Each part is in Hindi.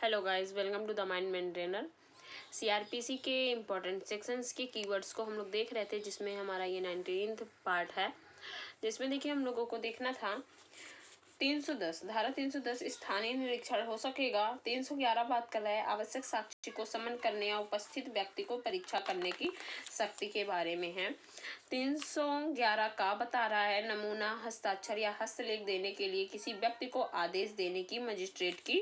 Hello guys, welcome to the Mind Maintainer. CrPC के इम्पोर्टेंट सेक्शंस के कीवर्ड्स को हम लोग देख रहे थे, जिसमें हमारा ये 19th पार्ट है, जिसमें देखिए हम लोगों को देखना था 310 धारा 310 स्थानीय निरीक्षण हो सकेगा। 311 बात कर रहा है आवश्यक साक्षी को समन करने या उपस्थित व्यक्ति को परीक्षा करने की शक्ति के बारे में है। 311 का बता रहा है नमूना हस्ताक्षर या हस्तलेख देने के लिए किसी व्यक्ति को आदेश देने की मजिस्ट्रेट की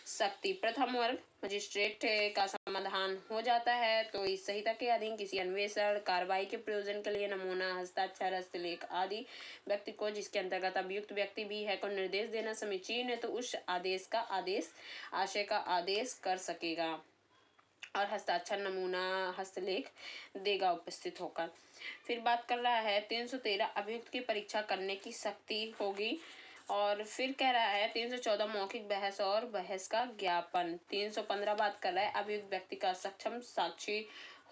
शक्ति। प्रथम वर्ग मजिस्ट्रेट का समाधान हो जाता है, तो इस संहिता के अधीन किसी अन्वेषण कार्रवाई के प्रयोजन के लिए नमूना हस्ताक्षर हस्तलेख आदि व्यक्ति को, जिसके अंतर्गत अभियुक्त व्यक्ति भी है, को निर्देश देना समीचीन है, तो उस आदेश का आशय का आदेश कर सकेगा और हस्ताक्षर नमूना हस्तलेख देगा उपस्थित होकर। फिर बात कर रहा है 313 अभियुक्त की परीक्षा करने की शक्ति होगी। और फिर कह रहा है 314 मौखिक बहस और बहस का ज्ञापन। 315 बात कर रहा है अभियुक्त व्यक्ति का सक्षम साक्षी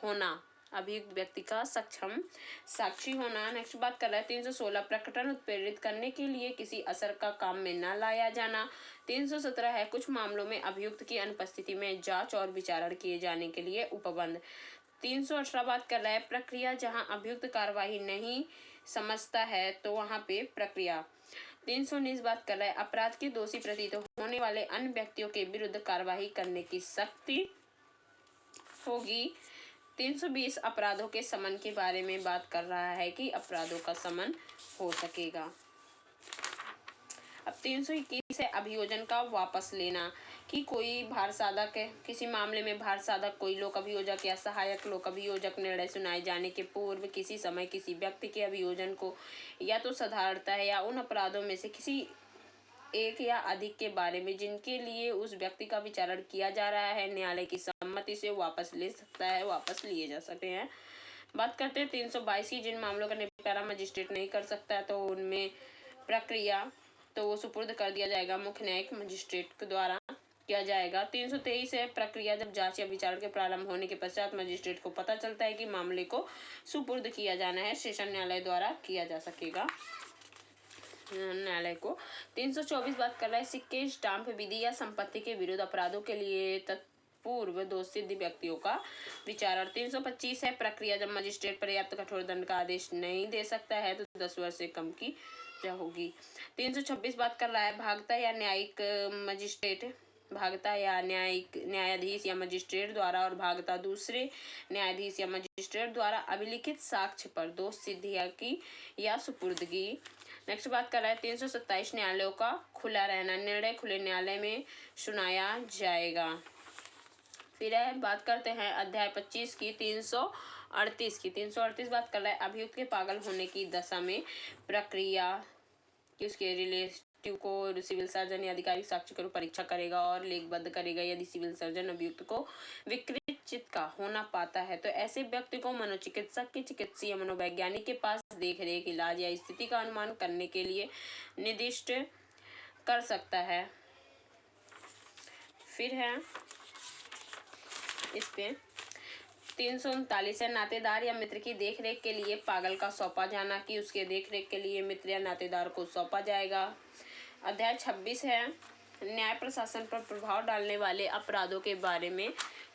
होना। अभियुक्त व्यक्ति का सक्षम साक्षी होना। नेक्स्ट बात कर रहा है 316 प्रकटन उत्प्रेरित करने के लिए किसी असर का काम में न लाया जाना। 317 है कुछ मामलों में अभियुक्त की अनुपस्थिति में जांच और विचारण किए जाने के लिए उपबंध। 318 बात कर रहा है प्रक्रिया, जहां अभियुक्त कार्यवाही नहीं समझता है तो वहां पे प्रक्रिया। 319 बात कर रहा है अपराध के दोषी प्रतीत होने वाले अन्य व्यक्तियों के विरुद्ध कार्यवाही करने की शक्ति होगी। 320 अपराधों के समन के बारे में बात कर रहा है कि अपराधों का समन हो सकेगा। अब 321 है अभियोजन का वापस लेना, कि कोई भार साधक है, किसी मामले में भार साधक कोई लोक अभियोजक या सहायक लोक अभियोजक निर्णय सुनाए जाने के पूर्व किसी समय किसी व्यक्ति के अभियोजन को या तो साधारणता है या उन अपराधों में से किसी एक या अधिक के बारे में जिनके लिए उस व्यक्ति का विचारण किया जा रहा है, न्यायालय की सम्मति से वापस ले सकता है, वापस लिए जा सकते हैं। बात करते हैं 322 की, जिन मामलों का निपटारा मजिस्ट्रेट नहीं कर सकता है तो उनमें प्रक्रिया तो वो सुपुर्द कर दिया जाएगा, मुख्य न्यायिक मजिस्ट्रेट के द्वारा किया जाएगा। 323 है प्रक्रिया, जब जांच या विचारण के प्रारंभ होने के पश्चात मजिस्ट्रेट को पता चलता है कि मामले को सुपुर्द किया जाना है, सेशन न्यायालय द्वारा किया जा सकेगा न्यायालय को। 324 बात कर रहा है सिक्के स्टाम्प विधि या संपत्ति के विरुद्ध अपराधों के लिए पूर्व दोषसिद्ध व्यक्तियों का विचारण। 325 है प्रक्रिया, जब मजिस्ट्रेट पर्याप्त कठोर दंड का आदेश नहीं दे सकता है तो 10 वर्ष से कम की सजा होगी। 326 बात कर रहा है भागता या न्यायिक मजिस्ट्रेट, भागता या न्यायाधीश या मजिस्ट्रेट द्वारा और भागता दूसरे न्यायाधीश या मजिस्ट्रेट द्वारा अभिलिखित साक्ष्य पर दोष सिद्धिया की या सुपुर्दगी। नेक्स्ट बात कर रहा है 327 न्यायालयों का खुला रहना, निर्णय खुले न्यायालय में सुनाया जाएगा। फिर बात करते हैं अध्याय 25 की 338 की। 338 बात कर रहा है अभियुक्त के पागल होने की दशा में प्रक्रिया कि उसके रिलेटिव को सिविल सर्जन या अधिकारी साक्ष्य के रूप परीक्षा करेगा और लेखबद्ध करेगा। यदि सिविल सर्जन अभियुक्त को विकृत चित्त का होना पाता है तो ऐसे व्यक्ति को मनोचिकित्सक के चिकित्सीय मनोवैज्ञानिक के पास देख रेख इलाज या स्थिति का अनुमान करने के लिए निर्दिष्ट कर सकता है। फिर है इस पे 339 है नातेदार या मित्र की देखरेख के लिए पागल का सौंपा जाना, कि उसके देखरेख के लिए मित्र या नातेदार को सौंपा जाएगा। अध्याय 26 है न्याय प्रशासन पर प्रभाव डालने वाले अपराधों के बारे में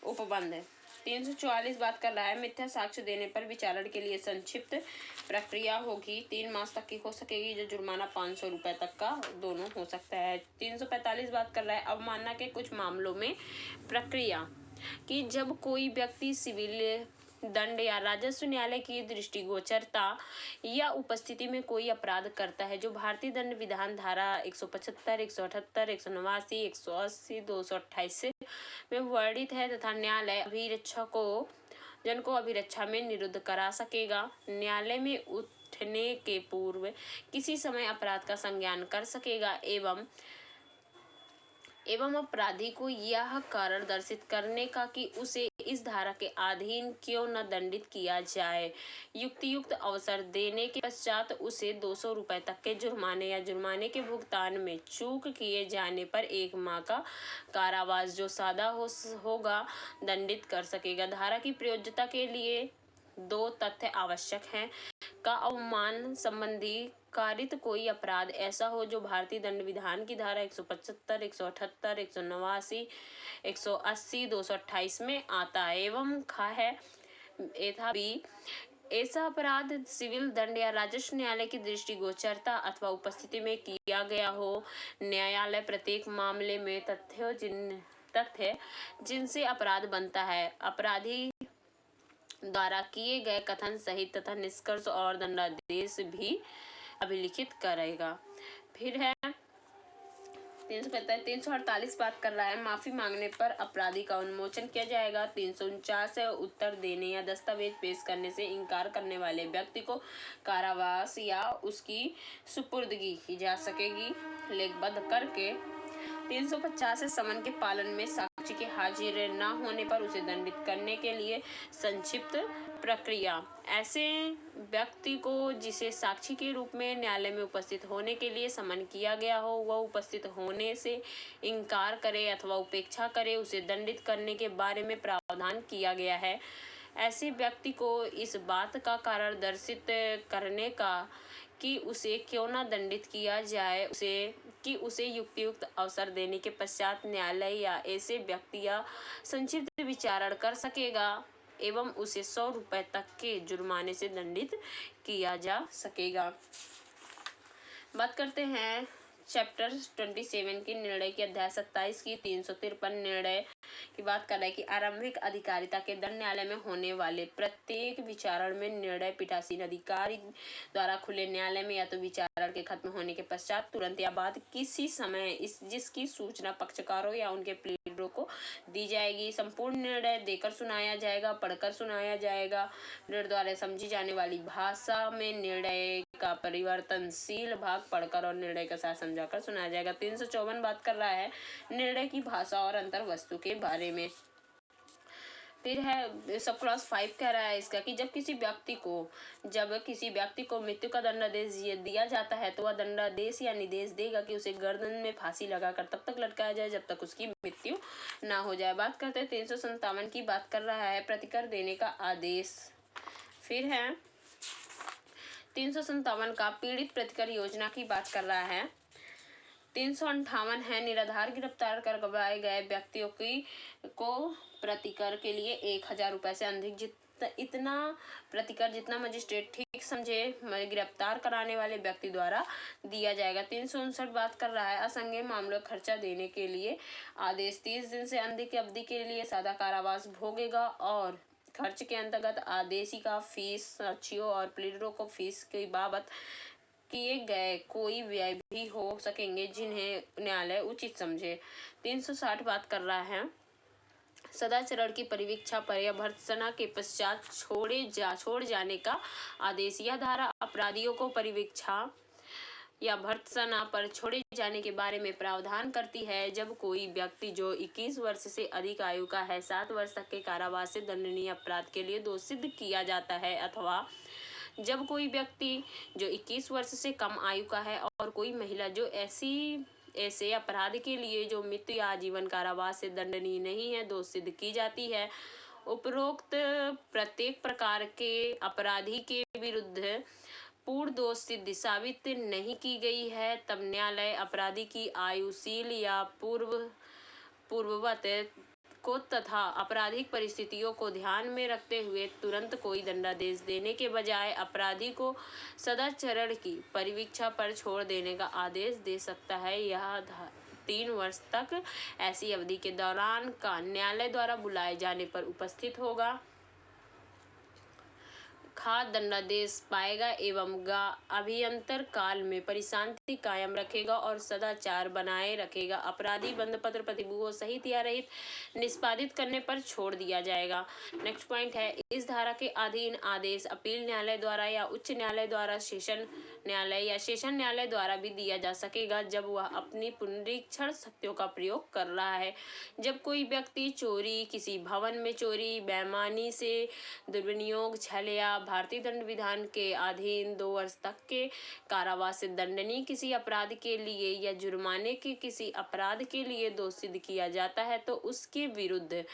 उपबंध है। 344 बात कर रहा है मिथ्या साक्ष्य देने पर विचारण के लिए संक्षिप्त प्रक्रिया होगी, 3 मास तक की हो सकेगी, जो जुर्माना 500 रुपए तक का दोनों हो सकता है। 345 बात कर रहा है अवमानना के कुछ मामलों में प्रक्रिया, कि जब कोई व्यक्ति सिविल दंड या राजस्व न्यायालय की दृष्टिगोचरता या उपस्थिति में कोई अपराध करता है जो भारतीय दंड विधान धारा 175, 178, 189, 180, 228 में वर्णित है तथा न्यायालय जन को अभिरक्षा में निरुद्ध करा सकेगा। न्यायालय में उठने के पूर्व किसी समय अपराध का संज्ञान कर सकेगा एवं अपराधी को यह कारण दर्शित करने का कि उसे इस धारा के अधीन क्यों न दंडित किया जाए, युक्त अवसर देने के पश्चात उसे 200 रुपए तक के जुर्माने या जुर्माने के भुगतान में चूक किए जाने पर 1 माह का कारावास जो सादा होगा दंडित कर सकेगा। धारा की प्रयोज्यता के लिए दो तथ्य आवश्यक हैं का अवमान संबंधी कारित कोई अपराध ऐसा हो जो भारतीय दंड विधान की धारा 175, 178, 189, 180, 228 में आता है एवं खा है एथा भी ऐसा अपराध सिविल दंड या राजस्व न्यायालय की दृष्टिगोचरता अथवा उपस्थिति में किया गया हो। न्यायालय प्रत्येक मामले में तथ्य जिनसे अपराध बनता है अपराधी द्वारा किए गए कथन सहित तथा निष्कर्ष और दंडादेश भी अभिलिखित करेगा। फिर है 348 बात कर रहा है माफी मांगने पर अपराधी का उन्मोचन किया जाएगा। 349 है उत्तर देने या दस्तावेज पेश करने से इनकार करने वाले व्यक्ति को कारावास या उसकी सुपुर्दगी की जा सकेगी लेखबद्ध करके। 350 है समन के पालन में साक्षी के हाजिर न होने पर उसे दंडित करने के लिए संक्षिप्त प्रक्रिया। ऐसे व्यक्ति को जिसे साक्षी के रूप में न्यायालय में उपस्थित होने के लिए समन किया गया हो वह उपस्थित होने से इनकार करे अथवा उपेक्षा करे उसे दंडित करने के बारे में प्रावधान किया गया है। ऐसे व्यक्ति को इस बात का कारण दर्शित करने का कि उसे क्यों न दंडित किया जाए उसे युक्तियुक्त अवसर देने के पश्चात न्यायालय या ऐसे व्यक्ति या संक्षिप्त विचारण कर सकेगा एवं उसे 100 रुपए तक के जुर्माने से दंडित किया जा सकेगा। बात करते हैं चैप्टर 27 की निर्णय की अध्याय 27 की 353 निर्णय की बात कर रहा है कि आरंभिक अधिकारिता के दंड न्यायालय में होने वाले प्रत्येक विचारण में निर्णय पीठासीन अधिकारी द्वारा खुले न्यायालय में या तो विचारण के खत्म होने के पश्चात तुरंत या बाद किसी समय जिसकी सूचना पक्षकारों या उनके प्लीडरों को दी जाएगी। संपूर्ण निर्णय देकर सुनाया जाएगा, पढ़कर सुनाया जाएगा। प्लीडर द्वारा समझी जाने वाली भाषा में निर्णय का परिवर्तनशील भाग पढ़कर और निर्णय का सार समझाकर सुनाया जाएगा। 354 बात कर रहा है निर्णय की भाषा और अंतर वस्तु के बारे में। फिर है सब क्लॉज 5 कह रहा है इसका कि जब किसी व्यक्ति को मृत्यु का दंडादेश दिया जाता है तो वह दंडादेश या निर्देश देगा कि उसे गर्दन में फांसी लगाकर तब तक लटकाया जाए जब तक उसकी मृत्यु ना हो जाए। बात करते हैं 357 की बात कर रहा है प्रतिकर देने का आदेश। फिर है 357 का पीड़ित प्रतिकर योजना की बात कर रहा है। 358 है निराधार गिरफ्तार करवाए गए व्यक्तियों को प्रतिकर के लिए 1000 रुपए से अधिक इतना प्रतिकर जितना मजिस्ट्रेट ठीक समझे गिरफ्तार कराने वाले व्यक्ति द्वारा दिया जाएगा। 359 बात कर रहा है असंज्ञेय मामलों खर्चा देने के लिए आदेश 30 दिन से अधिक की अवधि के लिए सादा कारावास भोगेगा और खर्च के अंतर्गत आदेशी का फीस साक्षियों और प्लीडरों को फीस की बाबत किए गए कोई व्यय भी हो सकेंगे जिन्हें न्यायालय उचित समझे। 360 बात कर रहा है सदाचरण की परिवीक्षा पर या भर्त्सना के पश्चात छोड़ जाने का आदेश। यह धारा अपराधियों को परिवीक्षा या भर्त्सना पर छोड़े जाने के बारे में प्रावधान करती है। जब कोई व्यक्ति जो 21 वर्ष से अधिक आयु का है 7 वर्ष तक के कारावास से दंडनीय अपराध के लिए दोषी सिद्ध किया जाता है अथवा जब कोई व्यक्ति जो 21 वर्ष से कम आयु का है और कोई महिला जो ऐसे अपराध के लिए जो मृत्यु या आजीवन कारावास से दंडनीय नहीं है दोषी सिद्ध की जाती है। उपरोक्त प्रत्येक प्रकार के अपराधी के विरुद्ध पूर्ण दोष सिद्धि साबित नहीं की गई है तब न्यायालय अपराधी की आयुशील या पूर्ववत को तथा आपराधिक परिस्थितियों को ध्यान में रखते हुए तुरंत कोई दंडादेश देने के बजाय अपराधी को सदाचरण की परिवीक्षा पर छोड़ देने का आदेश दे सकता है। यह 3 वर्ष तक ऐसी अवधि के दौरान का न्यायालय द्वारा बुलाए जाने पर उपस्थित होगा, खाद दंडादेश पाएगा एवं अभियंतर काल में परिशांति कायम रखेगा और सदाचार बनाए रखेगा। अपराधी बंधपत्र प्रतिभूओं सहित या रहित निष्पादित करने पर छोड़ दिया जाएगा। नेक्स्ट पॉइंट है इस धारा के अधीन आदेश अपील न्यायालय द्वारा या उच्च न्यायालय द्वारा सेशन न्यायालय या सेशन न्यायालय द्वारा भी दिया जा सकेगा जब वह अपनी पुनरीक्षण शक्तियों का प्रयोग कर रहा है। जब कोई व्यक्ति चोरी, किसी भवन में चोरी, बेईमानी से दुर्विनियोग, छल या भारतीय दंड विधान के अधीन 2 वर्ष तक के कारावास से दंडनीय किसी अपराध के लिए या जुर्माने के किसी अपराध के लिए दोषी सिद्ध किया जाता है तो उसके विरुद्ध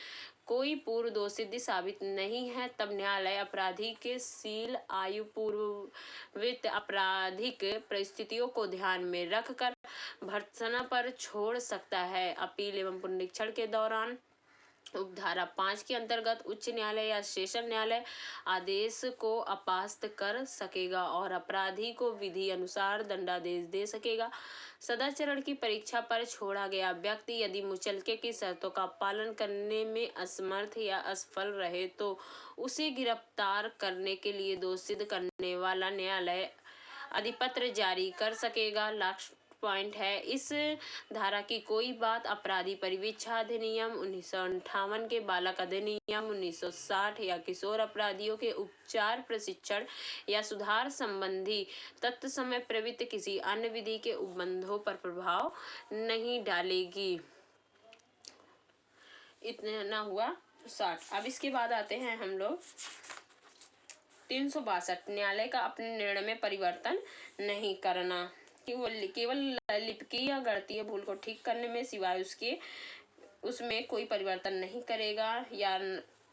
कोई पूर्व दोषसिद्धि साबित नहीं है, तब न्यायालय अपराधी के शील, आयु, पूर्वित आपराधिक परिस्थितियों को ध्यान में रखकर भर्त्सना पर छोड़ सकता है। अपील एवं पुनरीक्षण के दौरान उपधारा 5 के अंतर्गत उच्च न्यायालय या सेशन न्यायालय आदेश को अपास्त कर सकेगा और अपराधी को विधि अनुसार दंडादेश दे सकेगा। सदाचरण की परीक्षा पर छोड़ा गया व्यक्ति यदि मुचलके की शर्तों का पालन करने में असमर्थ या असफल रहे तो उसे गिरफ्तार करने के लिए दोष सिद्ध करने वाला न्यायालय अधिपत्र जारी कर सकेगा। लास्ट पॉइंट है, इस धारा की कोई बात अपराधी परिवीक्षा अधिनियम 1958 के बालक अधिनियम 1960 या किशोर अपराधियों के उपचार, प्रशिक्षण या सुधार संबंधी तत्समय प्रवृत्त किसी अन्य विधि के उपबंधों पर प्रभाव नहीं डालेगी। इतना हुआ 60। अब इसके बाद आते हैं हम लोग 362, न्यायालय का अपने निर्णय में परिवर्तन नहीं करना। केवल लिपिकीय या गणितीय भूल को ठीक करने में सिवाय उसमें कोई परिवर्तन नहीं करेगा या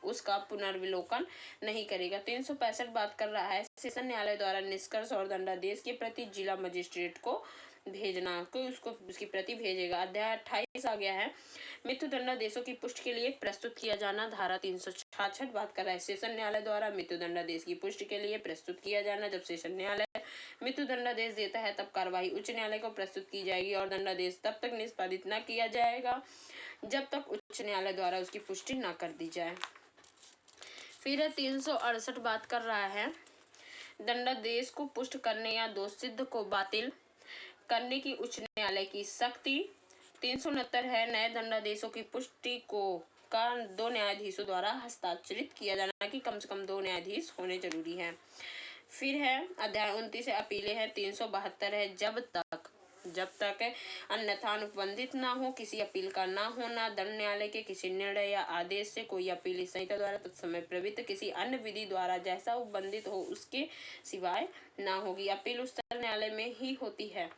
उसका पुनर्विलोकन नहीं करेगा। 365 बात कर रहा है सेशन न्यायालय द्वारा निष्कर्ष और दंडादेश की प्रति जिला मजिस्ट्रेट को भेजना, कोई उसको उसकी प्रति भेजेगा। अध्याय 28 आ गया है, मृत्यु दंडादेशों की पुष्टि के लिए प्रस्तुत किया जाना। धारा 366 बात कर रहा है सेशन न्यायालय द्वारा मृत्यु दंडादेश की पुष्टि के लिए प्रस्तुत किया जाना। जब सेशन न्यायालय मृत्यु दंडादेश देता है तब कार्यवाही उच्च न्यायालय को प्रस्तुत की जाएगी और दंडादेश तब तक निष्पादित न किया जाएगा जब तक उच्च न्यायालय द्वारा उसकी पुष्टि न कर दी जाए। फिर 368 बात कर रहा है दंडादेश को पुष्ट करने या दोष सिद्ध को बातिल करने की उच्च न्यायालय की शक्ति। 369 है, नए दंडादेशों की पुष्टि को 2 न्यायाधीशों द्वारा हस्ताक्षरित किया जाना कि कम से कम 2 न्यायाधीश होने जरूरी है। फिर है अध्याय 29 है, अपीलें हैं। 372 है, जब तक अन्यथा अनुबंधित न हो किसी अपील का न होना। दंड न्यायालय के किसी निर्णय या आदेश से कोई अपील इस संहिता द्वारा तत्समय प्रवृत्त किसी अन्य विधि द्वारा जैसा उपबंधित हो उसके सिवाय न होगी। अपील उच्चतम न्यायालय में ही होती है।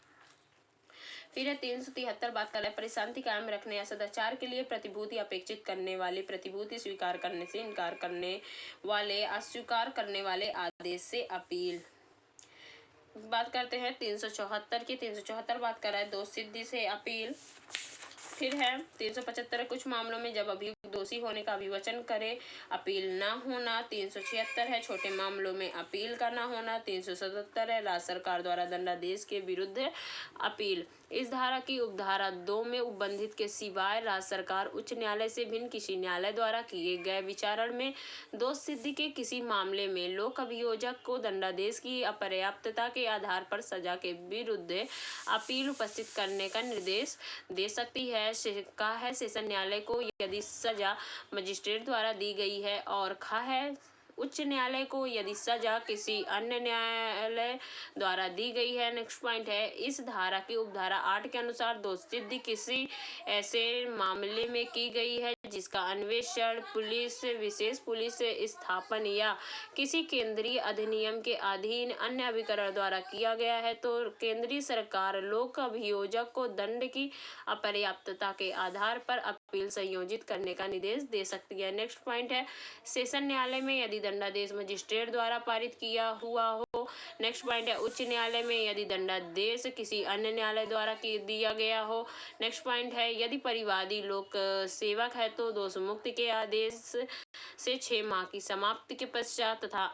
फिर है 373 बात कर रहा है, परिशांति कायम रखने या सदाचार के लिए प्रतिभूति अपेक्षित करने वाले, प्रतिभूति स्वीकार करने से इनकार करने वाले, अस्वीकार करने वाले आदेश से अपील। बात करते हैं 374 की। 374 बात कर रहा है दोष सिद्धि से अपील। फिर है 375, कुछ मामलों में जब अभियुक्त दोषी होने का अभिवचन करे अपील न होना। 376 है, छोटे मामलों में अपील का न होना। 377 है, राज्य सरकार द्वारा दंडादेश के विरुद्ध अपील। इस धारा की उपधारा 2 में उपबंधित के सिवाय राज्य सरकार उच्च न्यायालय से भिन्न किसी न्यायालय द्वारा किए गए विचारण में दोष सिद्धि के किसी मामले में लोक अभियोजक को दंडादेश की अपर्याप्तता के आधार पर सजा के विरुद्ध अपील उपस्थित करने का निर्देश दे सकती है। कहा है सेशन न्यायालय को यदि सजा मजिस्ट्रेट द्वारा दी गई है और कहा है उच्च न्यायालय को यदि सजा किसी अन्य न्यायालय द्वारा दी गई है। नेक्स्ट पॉइंट है, इस धारा की उपधारा 8 के अनुसार दोष सिद्धि किसी ऐसे मामले में की गई है जिसका अन्वेषण पुलिस, विशेष पुलिस स्थापन या किसी केंद्रीय अधिनियम के अधीन अन्य अभिकरण द्वारा किया गया है तो केंद्रीय सरकार लोक अभियोजक को दंड की अपर्याप्तता के आधार पर अपील संयोजित करने का निर्देश दे सकती है। नेक्स्ट पॉइंट है, सेशन न्यायालय में यदि दंडादेश मजिस्ट्रेट द्वारा पारित किया हुआ हो। नेक्स्ट पॉइंट है, उच्च न्यायालय में यदि दंडादेश किसी अन्य न्यायालय द्वारा दिया गया हो। नेक्स्ट पॉइंट है, यदि परिवादी लोक सेवक है तो दोष मुक्ति के आदेश से 6 माह की समाप्ति के पश्चात तथा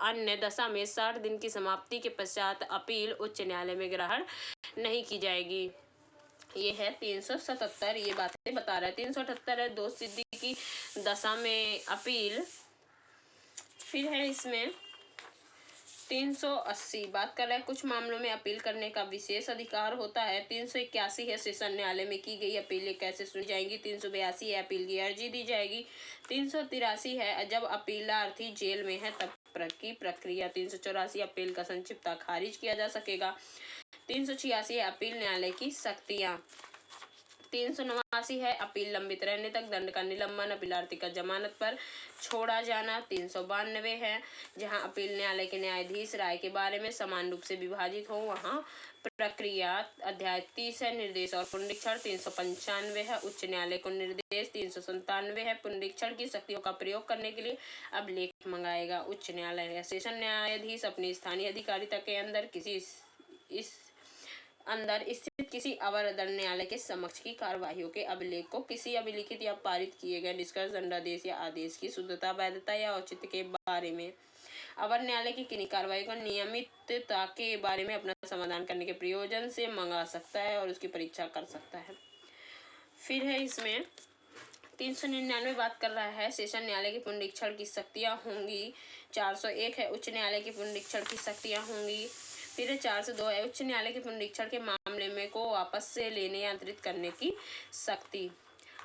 अन्य दशा में 60 दिन की समाप्ति के पश्चात अपील उच्च न्यायालय में ग्रहण नहीं की जाएगी। ये है 377, ये बातें बता रहा है। 378 है, दोष सिद्धि की दशा में अपील। फिर है इसमें 380 बात कर रहा है, कुछ मामलों में अपील करने का विशेष अधिकार होता है। 381 है, सेशन न्यायालय में की गई अपीलें कैसे सुनी जाएंगी। 382 है, अपील की अर्जी दी जाएगी। 383 है, जब अपीलार्थी जेल में है तब की प्रक्रिया। 384 अपील का संक्षिप्त खारिज किया जा सकेगा। 386 अपील न्यायालय की शक्तियां। 389 है अपील लंबित रहने तक दंड का निलंबन, अपीलार्थी का जमानत पर छोड़ा जाना। 392 है जहां अपील न्यायालय के न्यायाधीश राय के बारे में समान रूप से विभाजित हो वहां प्रक्रिया। अध्याय 30 है निर्देश और पुनरीक्षण। 395 है उच्च न्यायालय को निर्देश। 397 है पुनरीक्षण की शक्तियों का प्रयोग करने के लिए अभिलेख मंगाएगा उच्च न्यायालय या सेशन न्यायाधीश अपनी स्थानीय अधिकारिता के अंदर स्थित किसी अवर दंड न्यायालय के समक्ष की कार्यवाहियों के अभिलेख को किसी अभिलिखित या पारित किए गए निष्कर्ष, दंडादेश या आदेश की शुद्धता, वैधता या औचित्य के बारे में अवर न्यायालय की किन्हीं कार्रवाई को नियमितता के बारे में अपना समाधान करने के प्रयोजन से मंगा सकता है और उसकी परीक्षा कर सकता है। फिर है इसमें 399 बात कर रहा है सेशन न्यायालय की पुनरीक्षण की शक्तियां होंगी। 401 है उच्च न्यायालय की पुनरीक्षण की शक्तियां होंगी। फिर 402 है उच्च न्यायालय के पुनरीक्षण के मामले में को वापस से लेने या अंतरित करने की शक्ति।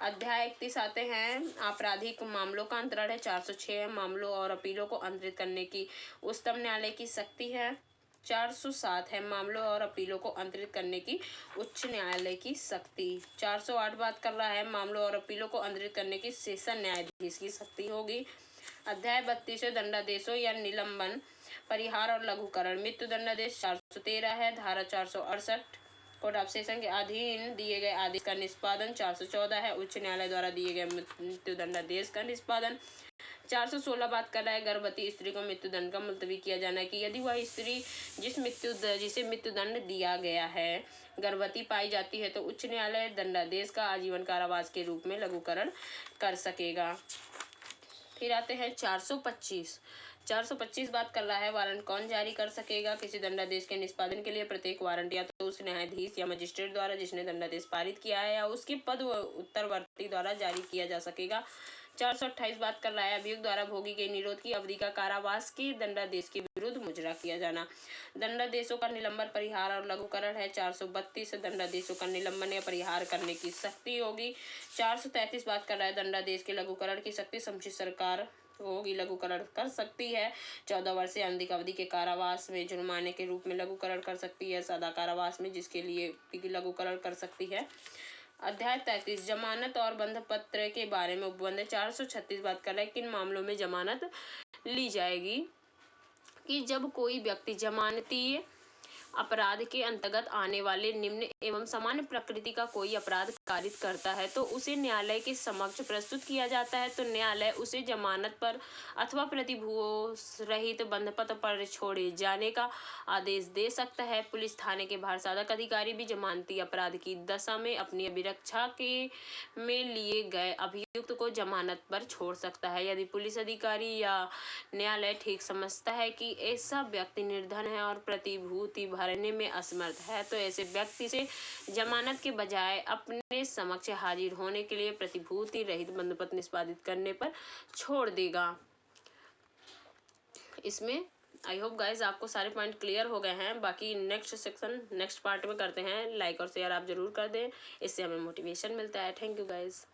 अध्याय 31 आते हैं आपराधिक मामलों का अंतरण है। 406 है मामलों और अपीलों को अंतरित करने की उच्चतम न्यायालय की शक्ति है। 407 है मामलों और अपीलों को अंतरित करने की उच्च न्यायालय की शक्ति। 408 बात कर रहा है मामलों और अपीलों को अंतरित करने की सेशन न्यायाधीश की शक्ति होगी। अध्याय 32 दंडादेशों या निलंबन, परिहार और लघुकरण। मृत्यु दंडादेश 413 है। धारा 468 कोर्ट ऑफ सेशन के अधीन दिए गए आदेश का निष्पादन। 414 है उच्च न्यायालय द्वारा दिए गए मृत्यु दंडादेश का निष्पादन। 416 बात कर रहा है गर्भवती स्त्री को मृत्यु दंड का मुलतवी किया जाना कि यदि वह स्त्री जिसे मृत्यु दंड दिया गया है गर्भवती पाई जाती है तो उच्च न्यायालय दंडादेश का आजीवन कारावास के रूप में लघुकरण कर सकेगा। फिर आते हैं 425 बात कर रहा है वारंट कौन जारी कर सकेगा। किसी दंडादेश के निष्पादन के लिए प्रत्येक वारंट या तो उस न्यायाधीश या मजिस्ट्रेट द्वारा जिसने दंडादेश पारित किया है या उसके पद उत्तरवर्ती द्वारा जारी किया जा सकेगा। 428 बात कर रहा है अभियुक्त द्वारा भोगी गई निरोध की अवधि का कारावास के दंडादेश के विरुद्ध मुजरा किया जाना। दंडादेशों का निलंबन, परिहार और लघुकरण है। 432 दंडादेशों का निलंबन या परिहार करने की शक्ति होगी। 433 बात कर रहा है दंडादेश के लघुकरण की शक्ति समुचित सरकार होगी, लघुकरण कर सकती है। 14 वर्ष से अधिक अवधि के कारावास में जुर्माने के रूप में लघुकरण कर सकती है। सादा कारावास में जिसके लिए लघुकरण कर सकती है। अध्याय 33 जमानत और बंध पत्र के बारे में उपबंध। 436 बात कर रहा है किन मामलों में जमानत ली जाएगी कि जब कोई व्यक्ति जमानती अपराध के अंतर्गत आने वाले निम्न एवं सामान्य प्रकृति का कोई अपराध कारित करता है तो उसे न्यायालय के समक्ष प्रस्तुत किया जाता है तो न्यायालय उसे जमानत पर अथवा प्रतिभूत रहित बंधपत्र पर छोड़े जाने का आदेश दे सकता है। पुलिस थाने के बाहर साधक अधिकारी भी जमानती अपराध की दशा में अपनी अभिरक्षा में लिए गए अभियुक्त को जमानत पर छोड़ सकता है यदि पुलिस अधिकारी या न्यायालय ठीक समझता है कि ऐसा व्यक्ति निर्धन है और प्रतिभूति भरने में असमर्थ है तो ऐसे व्यक्ति से जमानत के बजाय अपने समक्ष हाजिर होने के लिए प्रतिभूति रहित बंधपत्र निष्पादित करने पर छोड़ देगा। इसमें आई होप गाइज आपको सारे पॉइंट क्लियर हो गए हैं। बाकी नेक्स्ट पार्ट में करते हैं। लाइक और शेयर आप जरूर कर दें, इससे हमें मोटिवेशन मिलता है। Thank you guys.